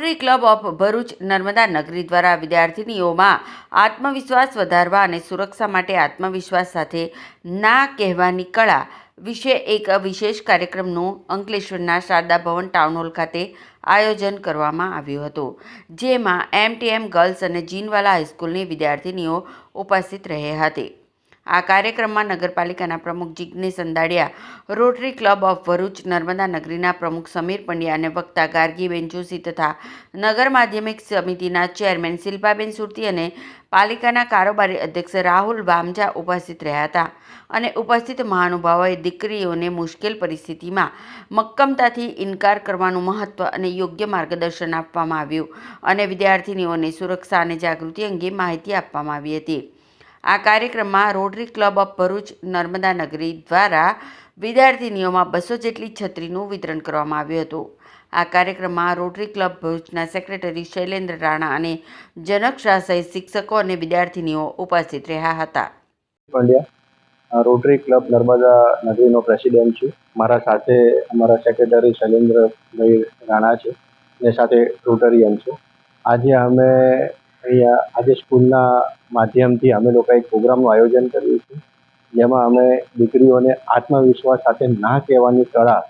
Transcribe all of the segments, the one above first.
Rotary Club of Bharuch Narmada નગરી દ્વારા વિદ્યાર્થીનીઓમાં આત્મવિશ્વાસ વધારવા અને સુરક્ષા માટે આત્મવિશ્વાસ સાથે ના કહેવાની કળા વિશે એક વિશેષ કાર્યક્રમનું અંકલેશ્વરના શારદા ભવન ટાઉન હોલ ખાતે આયોજન કરવામાં આવ્યું હતું, જેમાં MTM ગર્લ્સ અને જીનવાલા હાઈસ્કૂલની વિદ્યાર્થીનીઓ ઉપસ્થિત રહી હતી. આ કાર્યક્રમમાં નગરપાલિકાના પ્રમુખ Jignesh Andadiya, Rotary Club of Bharuch Narmada નગરીના પ્રમુખ સમીર પંડ્યા અને વક્તા ગાર્ગીબેન જોશી તથા નગર માધ્યમિક સમિતિના ચેરમેન શિલ્પાબેન સુરતી અને પાલિકાના કારોબારી અધ્યક્ષ રાહુલ વામજા ઉપસ્થિત રહ્યા હતા અને ઉપસ્થિત મહાનુભાવોએ દીકરીઓને મુશ્કેલ પરિસ્થિતિમાં મક્કમતાથી ઇનકાર કરવાનું મહત્વ અને યોગ્ય માર્ગદર્શન આપવામાં આવ્યું અને વિદ્યાર્થીનીઓને સુરક્ષા અને જાગૃતિ અંગે માહિતી આપવામાં આવી હતી. આ કાર્યક્રમમાં rotary Club of Bharuch Narmada નગરી દ્વારા વિદ્યાર્થીનીઓમાં 200 જેટલી છત્રીનું વિતરણ કરવામાં આવ્યું હતું. આ કાર્યક્રમમાં રોટરી ક્લબ ભરૂચના સેક્રેટરી શૈલેન્દ્ર રાણા અને જનક શાહ સહિત શિક્ષકો અને વિદ્યાર્થીનીઓ ઉપસ્થિત રહ્યા હતા. રોટરી ક્લબ નર્મદા નગરીનો પ્રેસિડેન્ટ છું. મારા સાથે અમારા સેક્રેટરી શૈલેન્દ્રભાઈ રાણા છે અને સાથે રોટરીયન છું. આજે સ્કૂલના માધ્યમથી અમે લોકો એક પ્રોગ્રામનું આયોજન કર્યું છે, જેમાં અમે દીકરીઓને આત્મવિશ્વાસ સાથે ના કહેવાની કળા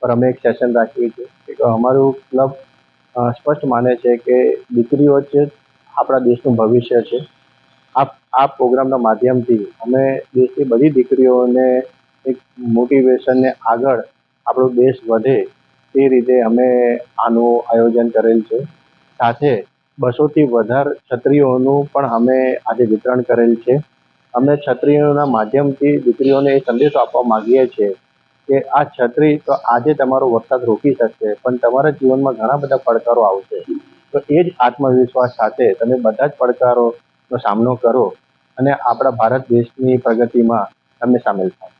પર અમે એક સેશન રાખીએ છીએ. અમારું ક્લબ સ્પષ્ટ માને છે કે દીકરીઓ છે આપણા દેશનું ભવિષ્ય છે. આ પ્રોગ્રામના માધ્યમથી અમે દેશની બધી દીકરીઓને એક મોટિવેશનને આગળ આપણો દેશ વધે તે રીતે અમે આનું આયોજન કરેલ છે. સાથે 200થી વધારે છત્રીઓનું પણ અમે આજે વિતરણ કરેલ છે. અમે છત્રીઓના માધ્યમથી દીકરીઓને એ સંદેશો આપવા માગીએ છીએ કે આ છત્રી તો આજે તમારો વરસાદ રોકી શકશે, પણ તમારા જીવનમાં ઘણા બધા પડકારો આવશે, તો એ જ આત્મવિશ્વાસ સાથે તમે બધા જ પડકારોનો સામનો કરો અને આપણા ભારત દેશની પ્રગતિમાં તમે સામેલ થાઓ.